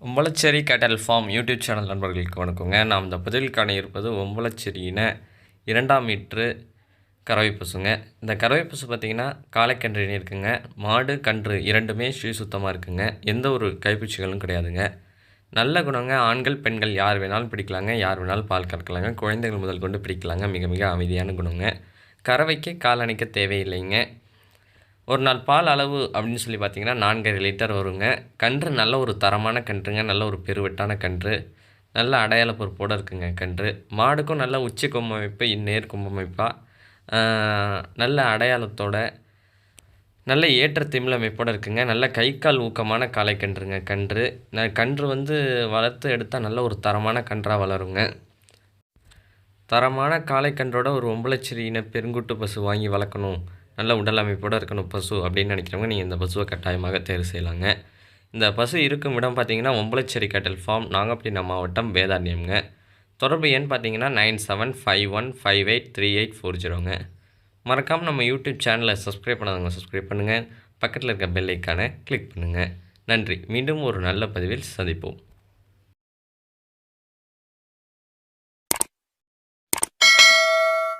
ஒம்பளச்சேரி கேட்டல் form YouTube channel நண்பர்களுக்கு வணக்கங்க. நாம் இந்த பதிவில் காண இருப்பது ஒம்பளச்சேரியின 2ஆம் மீட்ரு கறவை பசுங்க. இந்த கறவை பசு பார்த்திங்கன்னா காளைக்கன்று இருக்குங்க. மாடு கன்று இரண்டுமே சுத்தமாக இருக்குங்க. எந்த ஒரு கைப்பூச்சிகளும் கிடையாதுங்க. நல்ல குணங்க. ஆண்கள் பெண்கள் யார் வேணாலும் பிடிக்கலாங்க. யார் வேணாலும் பால் கறக்கலாங்க. குழந்தைகள் முதல் கொண்டு பிடிக்கலாங்க. மிக மிக அமைதியான குணங்க. கறவைக்கு கால் அணைக்க தேவையில்லைங்க. ஒரு நாள் பால் அளவு அப்படின்னு சொல்லி பார்த்தீங்கன்னா 4.5 லிட்டர் வருங்க. கன்று நல்ல ஒரு தரமான கன்றுங்க. நல்ல ஒரு பெருவெட்டான கன்று. நல்ல அடையாள பொறுப்போடு இருக்குங்க கன்று. மாடுக்கும் நல்ல உச்சி கொம்பமைப்பு நேர் கொம்பமைப்பாக நல்ல அடையாளத்தோட நல்ல ஏற்ற திமிழ் அமைப்போடு இருக்குங்க. நல்ல கை கால் ஊக்கமான காளை கன்றுங்க கன்று. கன்று வளர்த்து எடுத்தால் நல்ல ஒரு தரமான கன்றாக வளருங்க. தரமான காளை கன்றோட ஒரு ஒம்பளச்சேரி இன பெருங்குட்டு பசு வாங்கி வளர்க்கணும், நல்ல உடல் அமைப்போடு இருக்கணும் பசு அப்படின்னு நினைக்கிறவங்க நீங்கள் இந்த பசுவை கட்டாயமாக தேர்வு செய்யலாங்க. இந்த பசு இருக்கும் இடம் பார்த்தீங்கன்னா ஒம்பளச்சேரி கேட்டல் ஃபார்ம், நாகப்பட்டினம் மாவட்டம், வேதாரண்யம்ங்க. தொடர்பு எண் பார்த்தீங்கன்னா 9751583840ங்க. மறக்காமல் நம்ம யூடியூப் சேனலை சப்ஸ்கிரைப் பண்ணாதவங்க சப்ஸ்கிரைப் பண்ணுங்கள். பக்கத்தில் இருக்க பெல் ஐக்கானை கிளிக் பண்ணுங்கள். நன்றி. மீண்டும் ஒரு நல்ல பதிவில் சந்திப்போம்.